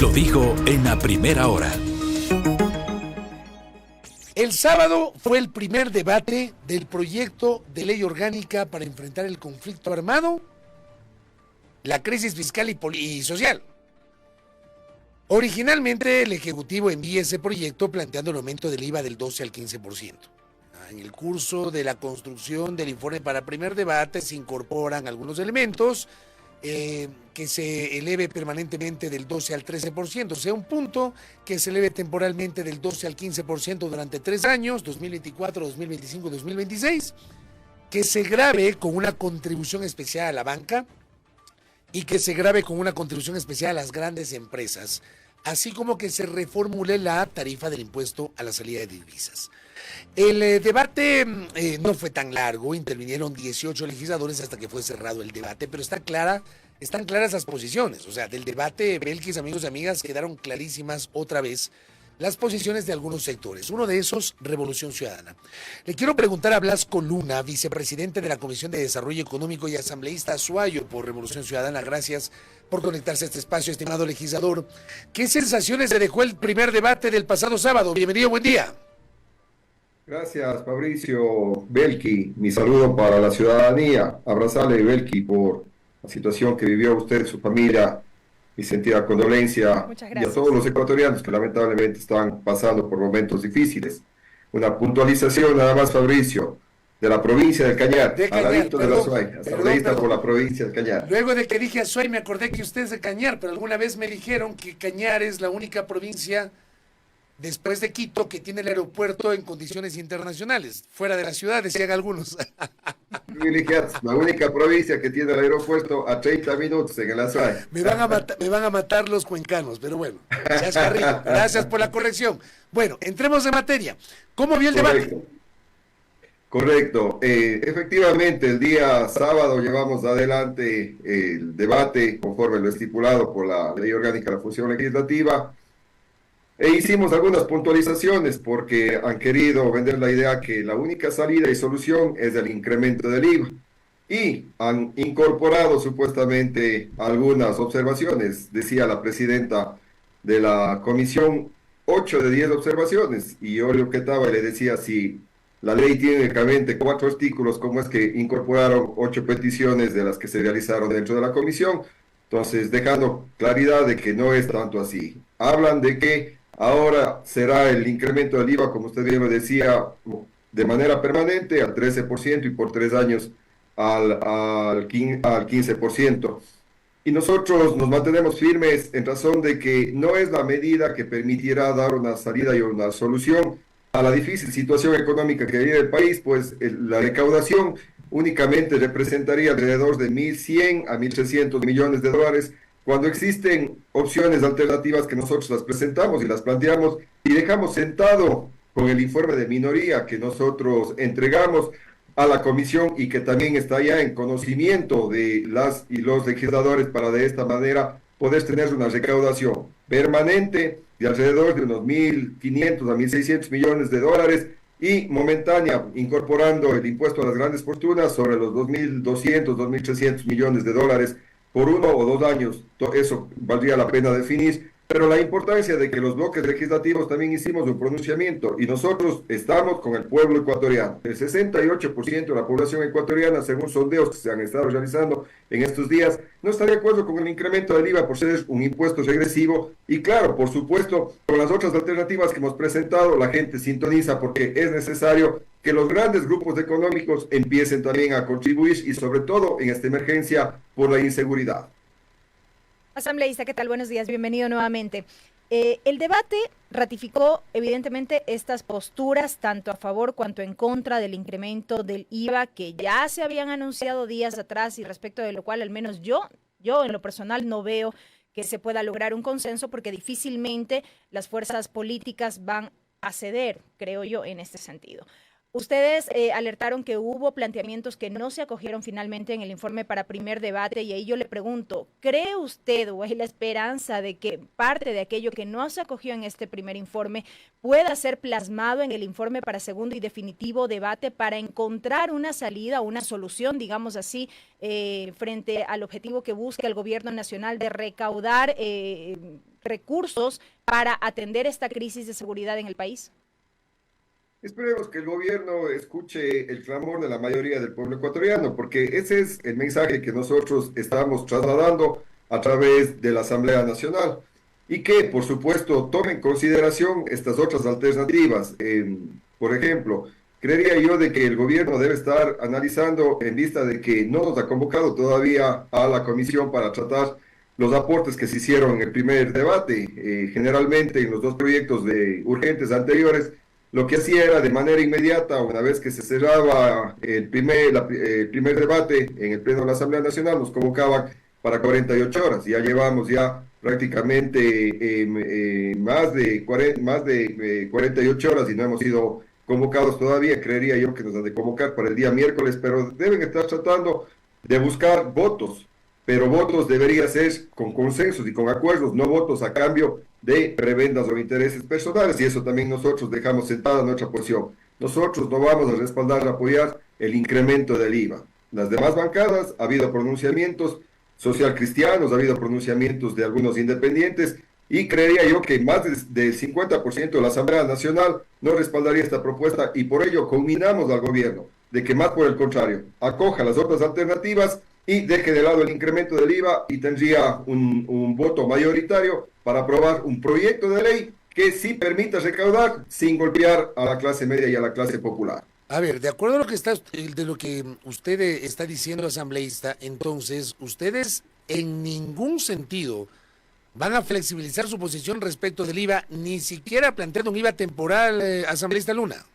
Lo dijo en la primera hora. El sábado fue el primer debate del proyecto de ley orgánica para enfrentar el conflicto armado, la crisis fiscal y social. Originalmente el Ejecutivo envía ese proyecto planteando el aumento del IVA del 12 al 15%. En el curso de la construcción del informe para primer debate se incorporan algunos elementos que se eleve permanentemente del 12 al 13%, o sea, un punto que se eleve temporalmente del 12 al 15% durante 3 años, 2024, 2025, 2026, que se grave con una contribución especial a la banca y que se grave con una contribución especial a las grandes empresas, así como que se reformule la tarifa del impuesto a la salida de divisas. El debate no fue tan largo, intervinieron 18 legisladores hasta que fue cerrado el debate, pero están claras las posiciones. O sea, del debate, Belkis, amigos y amigas, quedaron clarísimas otra vez las posiciones de algunos sectores. Uno de esos, Revolución Ciudadana. Le quiero preguntar a Blasco Luna, vicepresidente de la Comisión de Desarrollo Económico y asambleísta azuayo por Revolución Ciudadana. Gracias por conectarse a este espacio, estimado legislador. ¿Qué sensaciones le dejó el primer debate del pasado sábado? Bienvenido, buen día. Gracias, Fabricio. Belki, mi saludo para la ciudadanía. Abrazarle, Belki, por la situación que vivió usted, su familia, mi sentida condolencia, y a todos los ecuatorianos que lamentablemente están pasando por momentos difíciles. Una puntualización nada más, Fabricio, de la provincia del Cañar, al ladito de la Azuay, asambleísta por la provincia del Cañar. Luego de que dije Azuay me acordé que usted es de Cañar, pero alguna vez me dijeron que Cañar es la única provincia después de Quito que tiene el aeropuerto en condiciones internacionales, fuera de la ciudad, decían algunos. La única provincia que tiene el aeropuerto a 30 minutos en el Azuay. Me van a matar los cuencanos, pero bueno, gracias por la corrección. Bueno, entremos en materia. ¿Cómo vio el debate? Correcto. Efectivamente, el día sábado llevamos adelante el debate conforme lo estipulado por la Ley Orgánica de la Función Legislativa. E hicimos algunas puntualizaciones porque han querido vender la idea que la única salida y solución es el incremento del IVA. Y han incorporado supuestamente algunas observaciones. Decía la presidenta de la comisión, 8 de 10 observaciones. Y yo le objetaba y le decía, si la ley tiene únicamente 4 artículos, ¿cómo es que incorporaron 8 peticiones de las que se realizaron dentro de la comisión? Entonces, dejando claridad de que no es tanto así. Hablan de que ahora será el incremento del IVA, como usted bien lo decía, de manera permanente al 13% y por 3 años al 15%. Y nosotros nos mantenemos firmes en razón de que no es la medida que permitirá dar una salida y una solución a la difícil situación económica que vive el país, pues la recaudación únicamente representaría alrededor de 1.100 a 1.300 millones de dólares, cuando existen opciones alternativas que nosotros las presentamos y las planteamos y dejamos sentado con el informe de minoría que nosotros entregamos a la comisión y que también está ya en conocimiento de las y los legisladores para de esta manera poder tener una recaudación permanente de alrededor de unos 1.500 a 1.600 millones de dólares y momentánea incorporando el impuesto a las grandes fortunas sobre los 2.200, 2.300 millones de dólares por 1 o 2 años. Eso valdría la pena definir, pero la importancia de que los bloques legislativos también hicimos un pronunciamiento y nosotros estamos con el pueblo ecuatoriano. El 68% de la población ecuatoriana, según sondeos que se han estado realizando en estos días, no está de acuerdo con el incremento del IVA por ser un impuesto regresivo y claro, por supuesto, con las otras alternativas que hemos presentado, la gente sintoniza porque es necesario que los grandes grupos económicos empiecen también a contribuir y sobre todo en esta emergencia por la inseguridad. Asambleísta, ¿qué tal? Buenos días, bienvenido nuevamente. El debate ratificó evidentemente estas posturas tanto a favor cuanto en contra del incremento del IVA que ya se habían anunciado días atrás y respecto de lo cual al menos yo en lo personal no veo que se pueda lograr un consenso porque difícilmente las fuerzas políticas van a ceder, creo yo, en este sentido. Ustedes alertaron que hubo planteamientos que no se acogieron finalmente en el informe para primer debate y ahí yo le pregunto, ¿cree usted o hay la esperanza de que parte de aquello que no se acogió en este primer informe pueda ser plasmado en el informe para segundo y definitivo debate para encontrar una salida, una solución, digamos así, frente al objetivo que busca el gobierno nacional de recaudar recursos para atender esta crisis de seguridad en el país? Esperemos que el gobierno escuche el clamor de la mayoría del pueblo ecuatoriano, porque ese es el mensaje que nosotros estamos trasladando a través de la Asamblea Nacional y que, por supuesto, tome en consideración estas otras alternativas. Por ejemplo, creería yo de que el gobierno debe estar analizando en vista de que no nos ha convocado todavía a la comisión para tratar los aportes que se hicieron en el primer debate. Generalmente en los dos proyectos de urgentes anteriores, lo que hacía era de manera inmediata, una vez que se cerraba el primer debate en el Pleno de la Asamblea Nacional, nos convocaban para 48 horas. Ya llevamos ya prácticamente más de 48 horas y no hemos sido convocados todavía. Creería yo que nos han de convocar para el día miércoles, pero deben estar tratando de buscar votos, pero votos debería ser con consensos y con acuerdos, no votos a cambio de prebendas o intereses personales, y eso también nosotros dejamos sentada nuestra posición. Nosotros no vamos a respaldar, a apoyar el incremento del IVA. Las demás bancadas, ha habido pronunciamientos social cristianos, ha habido pronunciamientos de algunos independientes, y creería yo que más del 50% de la Asamblea Nacional no respaldaría esta propuesta, y por ello conminamos al gobierno de que más por el contrario, acoja las otras alternativas y deje de lado el incremento del IVA, y tendría un voto mayoritario para aprobar un proyecto de ley que sí permita recaudar sin golpear a la clase media y a la clase popular. A ver, de acuerdo a lo que de lo que usted está diciendo, asambleísta, entonces ustedes en ningún sentido van a flexibilizar su posición respecto del IVA, ni siquiera planteando un IVA temporal, asambleísta Luna.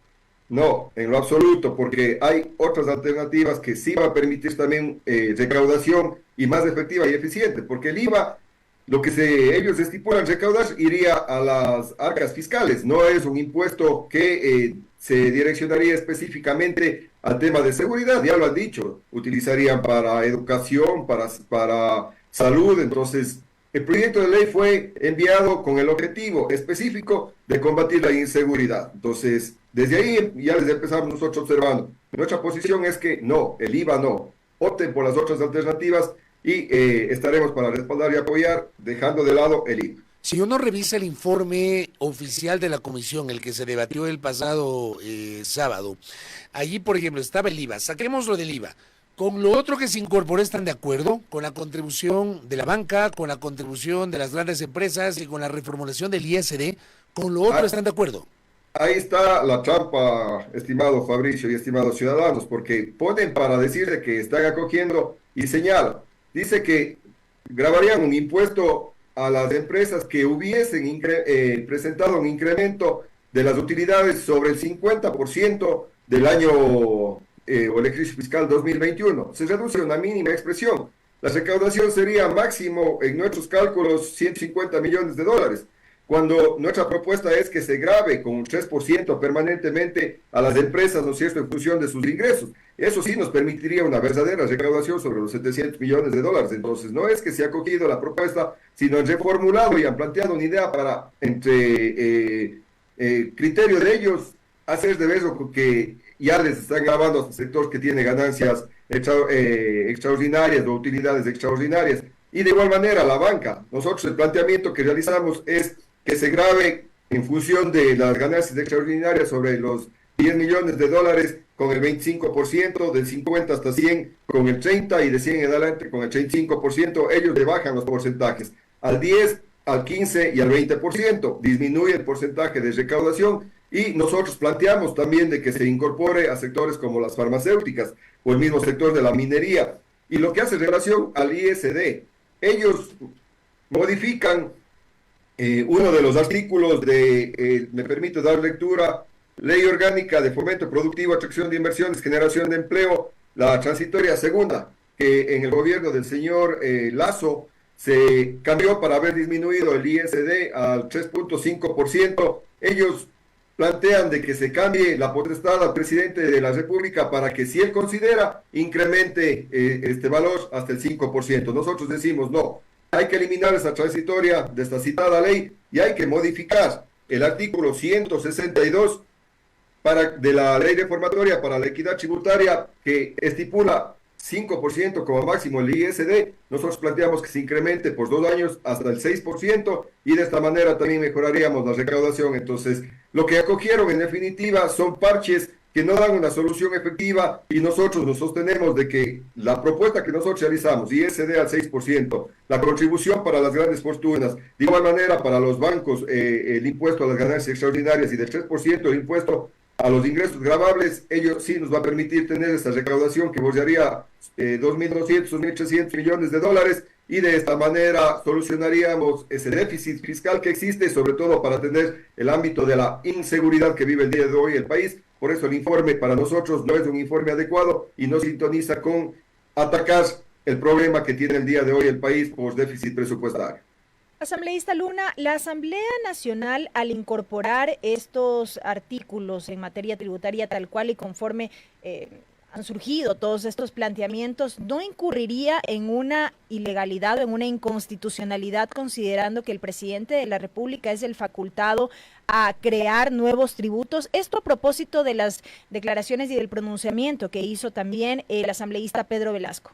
No, en lo absoluto, porque hay otras alternativas que sí van a permitir también recaudación y más efectiva y eficiente, porque el IVA, lo que ellos estipulan recaudar, iría a las arcas fiscales, no es un impuesto que se direccionaría específicamente al tema de seguridad, ya lo han dicho, utilizarían para educación, para salud. Entonces el proyecto de ley fue enviado con el objetivo específico de combatir la inseguridad. Entonces, desde ahí ya les empezamos nosotros observando. Nuestra posición es que no, el IVA no. Opten por las otras alternativas y estaremos para respaldar y apoyar, dejando de lado el IVA. Si uno revisa el informe oficial de la comisión, el que se debatió el pasado sábado, allí, por ejemplo, estaba el IVA. Saquemos lo del IVA. Con lo otro que se incorporó, ¿están de acuerdo? Con la contribución de la banca, con la contribución de las grandes empresas y con la reformulación del ISD, ¿con lo otro están de acuerdo? Ahí está la trampa, estimado Fabricio y estimados ciudadanos, porque ponen para decir de que están acogiendo y señalan. Dice que grabarían un impuesto a las empresas que hubiesen presentado un incremento de las utilidades sobre el 50% del año o el ejercicio fiscal 2021. Se reduce a una mínima expresión. La recaudación sería máximo, en nuestros cálculos, 150 millones de dólares, cuando nuestra propuesta es que se grave con un 3% permanentemente a las empresas, ¿no es cierto?, en función de sus ingresos. Eso sí nos permitiría una verdadera recaudación sobre los 700 millones de dólares. Entonces, no es que se ha acogido la propuesta, sino han reformulado y han planteado una idea para, entre criterio de ellos, hacer de eso que ya les están grabando a sector que tiene ganancias extraordinarias o utilidades extraordinarias. Y de igual manera, la banca. Nosotros el planteamiento que realizamos es que se grave en función de las ganancias extraordinarias sobre los 10 millones de dólares con el 25%, del 50 hasta 100 con el 30 y de 100 en adelante con el 35%. Ellos le bajan los porcentajes al 10, al 15 y al 20%. Disminuye el porcentaje de recaudación. Y nosotros planteamos también de que se incorpore a sectores como las farmacéuticas o el mismo sector de la minería. Y lo que hace relación al ISD, ellos modifican uno de los artículos de, me permite dar lectura, Ley Orgánica de Fomento Productivo, Atracción de Inversiones, Generación de Empleo, la transitoria segunda, que en el gobierno del señor Lazo se cambió para haber disminuido el ISD al 3.5%. Ellos plantean de que se cambie la potestad al presidente de la República para que, si él considera, incremente este valor hasta el 5%. Nosotros decimos no, hay que eliminar esa transitoria de esta citada ley y hay que modificar el artículo 162 de la Ley Reformatoria para la Equidad Tributaria, que estipula 5% como máximo el ISD, nosotros planteamos que se incremente por 2 años hasta el 6% y de esta manera también mejoraríamos la recaudación. Entonces, lo que acogieron en definitiva son parches que no dan una solución efectiva y nosotros nos sostenemos de que la propuesta que nosotros realizamos, ISD al 6%, la contribución para las grandes fortunas, de igual manera para los bancos, el impuesto a las ganancias extraordinarias y del 3% el impuesto a los ingresos gravables, ello sí nos va a permitir tener esta recaudación que bordearía 2.200, 2.300 millones de dólares y de esta manera solucionaríamos ese déficit fiscal que existe, sobre todo para atender el ámbito de la inseguridad que vive el día de hoy el país. Por eso el informe para nosotros no es un informe adecuado y no sintoniza con atacar el problema que tiene el día de hoy el país por déficit presupuestario. Asambleísta Luna, la Asamblea Nacional, al incorporar estos artículos en materia tributaria tal cual y conforme han surgido todos estos planteamientos, ¿no incurriría en una ilegalidad o en una inconstitucionalidad, considerando que el presidente de la República es el facultado a crear nuevos tributos? Esto a propósito de las declaraciones y del pronunciamiento que hizo también el asambleísta Pedro Velasco.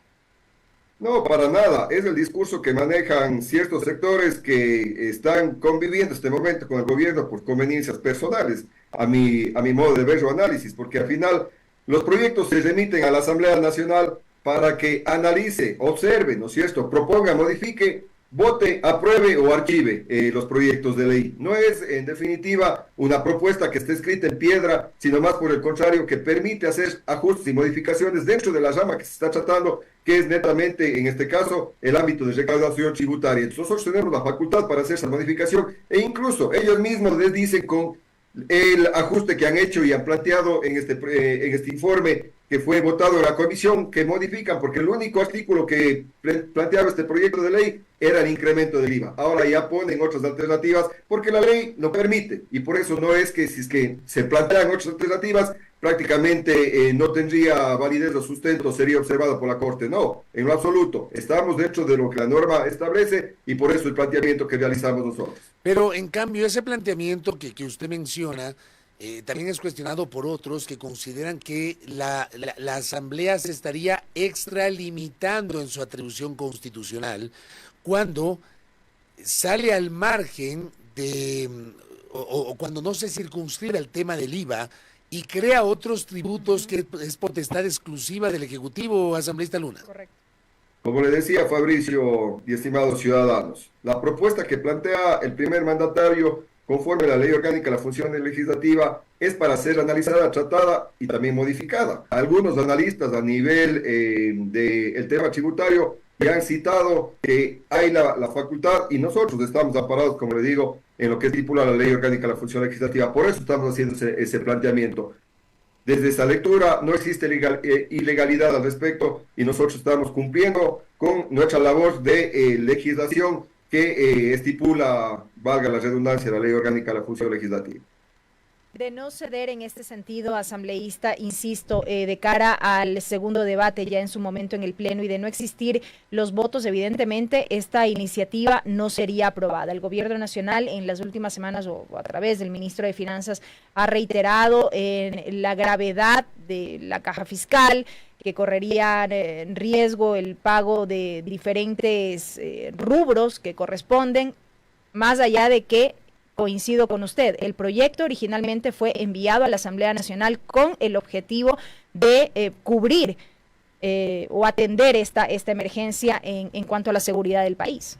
No, para nada. Es el discurso que manejan ciertos sectores que están conviviendo en este momento con el gobierno por conveniencias personales, a mi modo de ver o análisis, porque al final los proyectos se remiten a la Asamblea Nacional para que analice, observe, ¿no es cierto?, proponga, modifique, vote, apruebe o archive los proyectos de ley. No es, en definitiva, una propuesta que esté escrita en piedra, sino más por el contrario, que permite hacer ajustes y modificaciones dentro de la rama que se está tratando, que es netamente, en este caso, el ámbito de recaudación tributaria. Entonces, nosotros tenemos la facultad para hacer esa modificación e incluso ellos mismos les dicen con el ajuste que han hecho y han planteado en este informe que fue votado en la comisión, que modifican, porque el único artículo que planteaba este proyecto de ley era el incremento del IVA. Ahora ya ponen otras alternativas porque la ley lo permite, y por eso no es que si es que se plantean otras alternativas, prácticamente no tendría validez o sustento, sería observado por la Corte. No, en lo absoluto. Estamos dentro de lo que la norma establece y por eso el planteamiento que realizamos nosotros. Pero en cambio ese planteamiento que usted menciona también es cuestionado por otros que consideran que la Asamblea se estaría extralimitando en su atribución constitucional cuando sale al margen de, o cuando no se circunscribe el tema del IVA y crea otros tributos que es potestad exclusiva del Ejecutivo, asambleísta Luna. Correcto. Como le decía Fabricio y estimados ciudadanos, la propuesta que plantea el primer mandatario conforme a la Ley Orgánica de la Función Legislativa es para ser analizada, tratada y también modificada. Algunos analistas a nivel del tema tributario ya han citado que hay la facultad y nosotros estamos amparados, como le digo, en lo que estipula la Ley Orgánica de la Función Legislativa. Por eso estamos haciendo ese planteamiento. Desde esa lectura no existe ilegalidad al respecto y nosotros estamos cumpliendo con nuestra labor de legislación que estipula, valga la redundancia, la Ley Orgánica de la Función Legislativa. De no ceder en este sentido, asambleísta, insisto, de cara al segundo debate ya en su momento en el Pleno y de no existir los votos, evidentemente esta iniciativa no sería aprobada. El Gobierno Nacional en las últimas semanas o a través del Ministro de Finanzas ha reiterado la gravedad de la caja fiscal, que correría en riesgo el pago de diferentes rubros que corresponden, más allá de que coincido con usted, el proyecto originalmente fue enviado a la Asamblea Nacional con el objetivo de cubrir o atender esta emergencia en cuanto a la seguridad del país.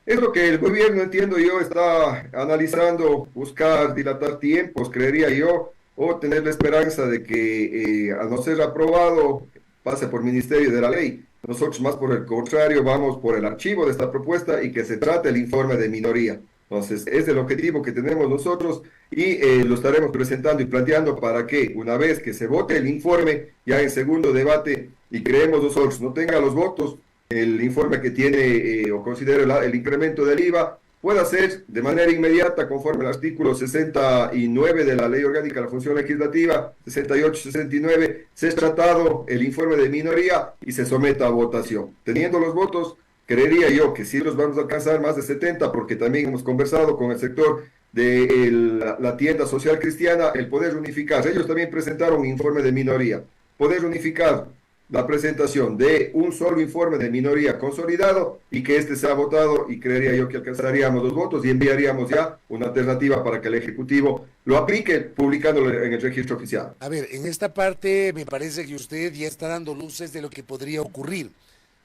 Es lo que el gobierno, entiendo yo, está analizando, buscar dilatar tiempos, creería yo, o tener la esperanza de que al no ser aprobado pase por Ministerio de la Ley. Nosotros más por el contrario vamos por el archivo de esta propuesta y que se trate el informe de minoría. Entonces, es el objetivo que tenemos nosotros y lo estaremos presentando y planteando para que una vez que se vote el informe, ya en segundo debate, y creemos nosotros no tenga los votos, el informe que tiene o considere el incremento del IVA, pueda ser de manera inmediata conforme al artículo 69 de la Ley Orgánica de la Función Legislativa, 68-69, se es tratado el informe de minoría y se someta a votación. Teniendo los votos, creería yo que sí los vamos a alcanzar más de 70, porque también hemos conversado con el sector de la tienda social cristiana, el poder unificar. Ellos también presentaron un informe de minoría. Poder unificar la presentación de un solo informe de minoría consolidado y que este sea votado, y creería yo que alcanzaríamos los votos y enviaríamos ya una alternativa para que el Ejecutivo lo aplique publicándolo en el registro oficial. A ver, en esta parte me parece que usted ya está dando luces de lo que podría ocurrir.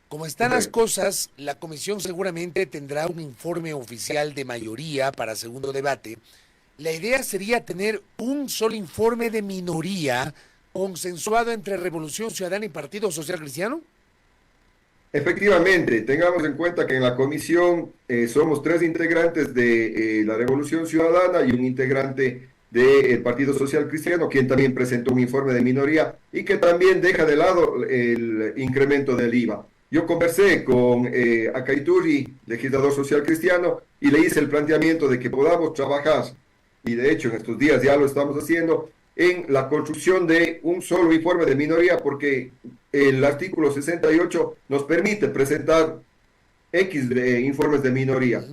Como están las cosas, la comisión seguramente tendrá un informe oficial de mayoría para segundo debate. La idea sería tener un solo informe de minoría consensuado entre Revolución Ciudadana y Partido Social Cristiano. Efectivamente, tengamos en cuenta que en la comisión somos 3 integrantes de la Revolución Ciudadana y un integrante del Partido Social Cristiano, quien también presentó un informe de minoría y que también deja de lado el incremento del IVA. Yo conversé con Acaituri, legislador social cristiano, y le hice el planteamiento de que podamos trabajar, y de hecho en estos días ya lo estamos haciendo, en la construcción de un solo informe de minoría, porque el artículo 68 nos permite presentar X informes de minoría.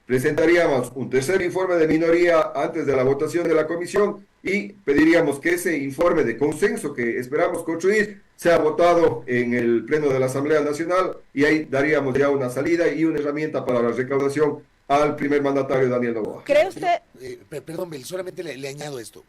Presentaríamos un tercer informe de minoría antes de la votación de la comisión y pediríamos que ese informe de consenso que esperamos construir sea votado en el Pleno de la Asamblea Nacional, y ahí daríamos ya una salida y una herramienta para la recaudación al primer mandatario Daniel Noboa. ¿Cree usted? Perdón, Bel, solamente le añado esto.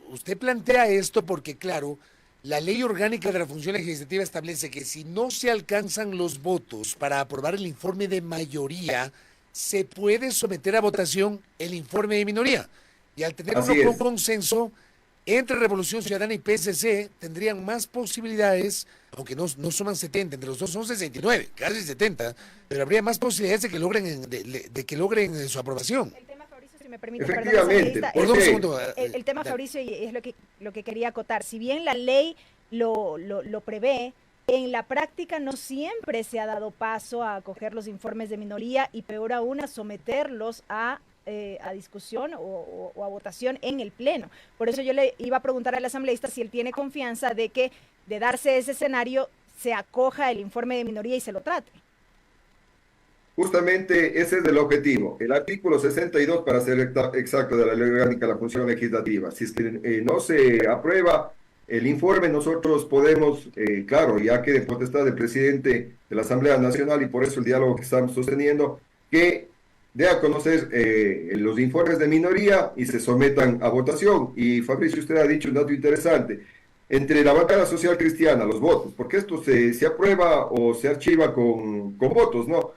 Usted plantea esto porque, claro, la ley orgánica de la función legislativa establece que si no se alcanzan los votos para aprobar el informe de mayoría, se puede someter a votación el informe de minoría. Y al tener un consenso entre Revolución Ciudadana y PSC, tendrían más posibilidades, aunque no suman 70, entre los dos son 69, casi 70, pero habría más posibilidades de que logren su aprobación. El tema, Fabricio, si me permite, efectivamente. Perdón, un segundo. El tema, Fabricio, y es lo que quería acotar. Si bien la ley lo prevé, en la práctica no siempre se ha dado paso a acoger los informes de minoría y peor aún a someterlos a discusión o a votación en el Pleno. Por eso yo le iba a preguntar al asambleísta si él tiene confianza de que, de darse ese escenario, se acoja el informe de minoría y se lo trate. Justamente ese es el objetivo. El artículo 62, para ser exacto, de la Ley Orgánica de la Función Legislativa. Si es que no se aprueba el informe, nosotros podemos, claro, ya que de potestad del presidente de la Asamblea Nacional, y por eso el diálogo que estamos sosteniendo, que dé a conocer los informes de minoría y se sometan a votación. Y Fabricio, usted ha dicho un dato interesante. Entre la bancada social cristiana, los votos, porque esto se aprueba o se archiva con votos, ¿no?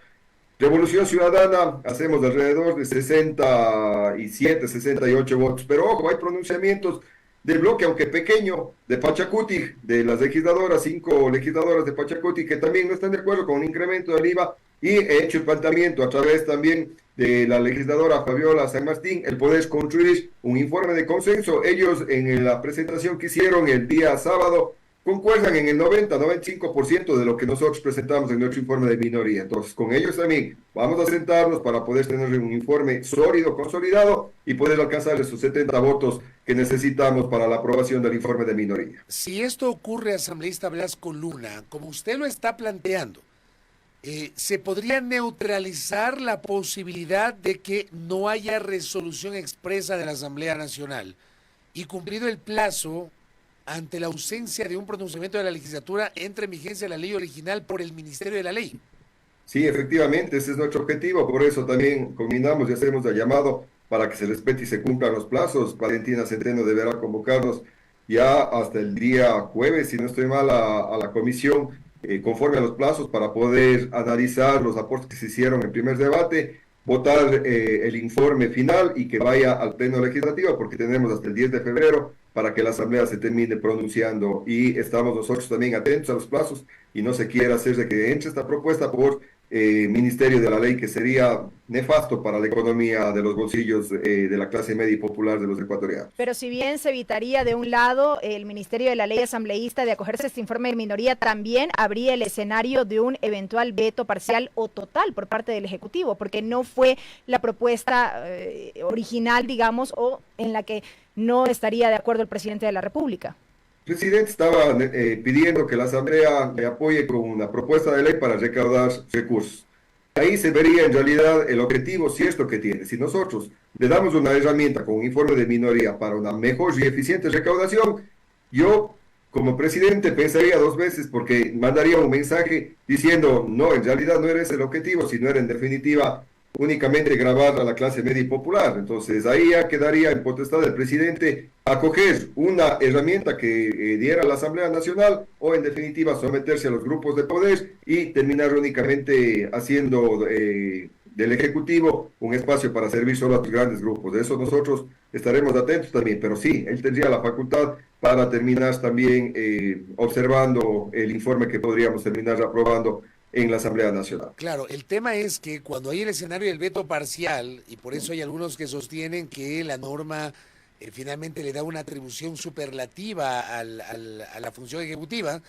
Revolución Ciudadana, hacemos alrededor de 67, 68 votos, pero ojo, hay pronunciamientos del bloque, aunque pequeño, de Pachacuti, de las legisladoras, 5 legisladoras de Pachacuti, que también no están de acuerdo con un incremento del IVA, y he hecho el planteamiento a través también de la legisladora Fabiola San Martín, el poder construir un informe de consenso. Ellos en la presentación que hicieron el día sábado, concuerdan en el 90-95% de lo que nosotros presentamos en nuestro informe de minoría. Entonces, con ellos también vamos a sentarnos para poder tener un informe sólido, consolidado, y poder alcanzar esos 70 votos que necesitamos para la aprobación del informe de minoría. Si esto ocurre, asambleísta Blasco Luna, como usted lo está planteando, ¿se podría neutralizar la posibilidad de que no haya resolución expresa de la Asamblea Nacional y, cumplido el plazo, ante la ausencia de un pronunciamiento de la legislatura, entra en vigencia la ley original por el Ministerio de la Ley? Sí, efectivamente, ese es nuestro objetivo, por eso también combinamos y hacemos el llamado para que se respete y se cumplan los plazos. Valentina Centeno deberá convocarnos ya hasta el día jueves, si no estoy mal, a la comisión, conforme a los plazos, para poder analizar los aportes que se hicieron en el primer debate, votar el informe final y que vaya al Pleno Legislativo, porque tenemos hasta el 10 de febrero para que la Asamblea se termine pronunciando, y estamos nosotros también atentos a los plazos y no se quiera hacer de que entre esta propuesta por Ministerio de la Ley, que sería nefasto para la economía de los bolsillos de la clase media y popular de los ecuatorianos. Pero si bien se evitaría de un lado el Ministerio de la Ley asambleísta de acogerse a este informe de minoría, también habría el escenario de un eventual veto parcial o total por parte del Ejecutivo, porque no fue la propuesta original, digamos, o en la que no estaría de acuerdo el presidente de la República. El presidente estaba pidiendo que la Asamblea le apoye con una propuesta de ley para recaudar recursos. Ahí se vería en realidad el objetivo, si esto que tiene. Si nosotros le damos una herramienta con un informe de minoría para una mejor y eficiente recaudación, yo como presidente pensaría dos veces porque mandaría un mensaje diciendo, no, en realidad no era ese el objetivo, sino era en definitiva únicamente grabar a la clase media y popular. Entonces ahí ya quedaría en potestad del presidente acoger una herramienta que diera la Asamblea Nacional o en definitiva someterse a los grupos de poder y terminar únicamente haciendo del Ejecutivo un espacio para servir solo a los grandes grupos. De eso nosotros estaremos atentos también, pero sí, él tendría la facultad para terminar también observando el informe que podríamos terminar aprobando en la Asamblea Nacional. Claro, el tema es que cuando hay el escenario del veto parcial, y por eso hay algunos que sostienen que la norma finalmente le da una atribución superlativa a la función ejecutiva,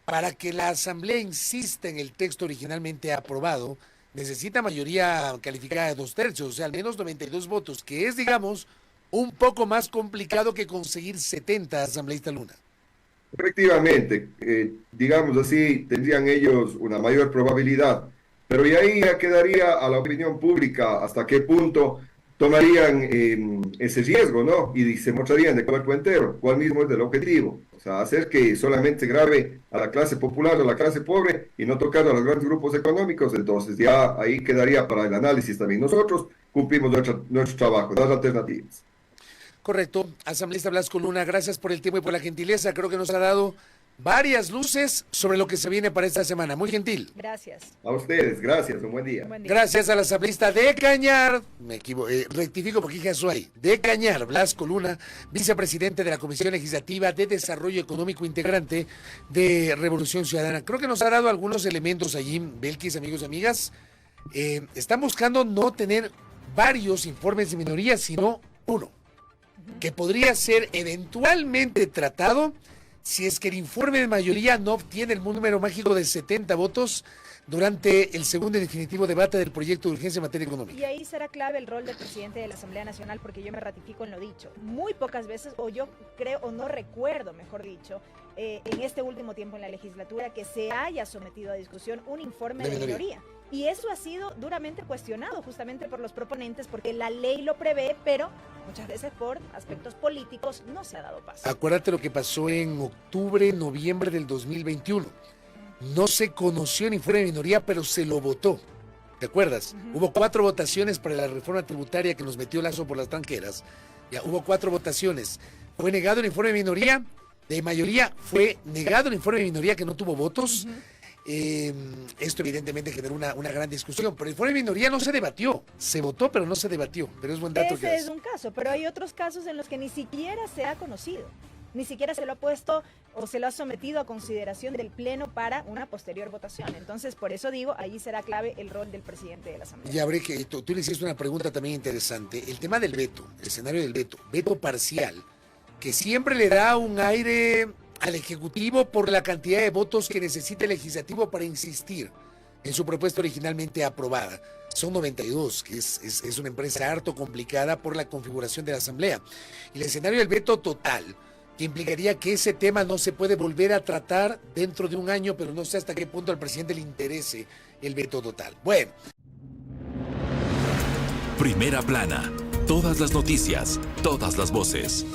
para que la Asamblea insista en el texto originalmente aprobado, necesita mayoría calificada de 2/3, o sea, al menos 92 votos, que es, digamos, un poco más complicado que conseguir 70, asambleísta Luna. Efectivamente, digamos así, tendrían ellos una mayor probabilidad, pero y ahí ya quedaría a la opinión pública hasta qué punto tomarían ese riesgo, ¿no? Y se mostrarían de cuerpo entero, cuál mismo es el objetivo. O sea, hacer que solamente grave a la clase popular o a la clase pobre y no tocar a los grandes grupos económicos, entonces ya ahí quedaría para el análisis también. Nosotros cumplimos nuestro trabajo, las alternativas. Correcto. Asambleísta Blasco Luna, gracias por el tiempo y por la gentileza. Creo que nos ha dado varias luces sobre lo que se viene para esta semana. Muy gentil. Gracias. A ustedes, gracias, un buen día. Gracias al asambleísta de Cañar, rectifico porque dije ahí, de Cañar, Blasco Luna, vicepresidente de la Comisión Legislativa de Desarrollo Económico Integrante de Revolución Ciudadana. Creo que nos ha dado algunos elementos allí, Belkis, amigos y amigas. Están buscando no tener varios informes de minoría, sino uno, que podría ser eventualmente tratado si es que el informe de mayoría no obtiene el número mágico de 70 votos durante el segundo y definitivo debate del proyecto de urgencia en materia económica. Y ahí será clave el rol del presidente de la Asamblea Nacional, porque yo me ratifico en lo dicho. Muy pocas veces, o yo creo, o no recuerdo, mejor dicho, en este último tiempo en la legislatura, que se haya sometido a discusión un informe de minoría. Y eso ha sido duramente cuestionado justamente por los proponentes, porque la ley lo prevé, pero muchas veces por aspectos políticos no se ha dado paso. Acuérdate lo que pasó en octubre, noviembre del 2021. No se conoció el informe de minoría, pero se lo votó. ¿Te acuerdas? Hubo 4 votaciones para la reforma tributaria que nos metió Lazo por las tranqueras. Ya hubo 4 votaciones. Fue negado el informe de minoría. De mayoría fue negado el informe de minoría que no tuvo votos. Esto evidentemente generó una gran discusión, pero el informe de minoría no se debatió, se votó pero no se debatió, pero es buen dato. Ese es un caso, pero hay otros casos en los que ni siquiera se ha conocido, ni siquiera se lo ha puesto o se lo ha sometido a consideración del Pleno para una posterior votación. Entonces, por eso digo, ahí será clave el rol del presidente de la Asamblea. Ya habré que, tú le hiciste una pregunta también interesante, el tema del veto, el escenario del veto parcial, que siempre le da un aire al Ejecutivo por la cantidad de votos que necesita el Legislativo para insistir en su propuesta originalmente aprobada. Son 92, que es una empresa harto complicada por la configuración de la Asamblea. Y el escenario del veto total, que implicaría que ese tema no se puede volver a tratar dentro de un año, pero no sé hasta qué punto al presidente le interese el veto total. Bueno. Primera plana. Todas las noticias, todas las voces.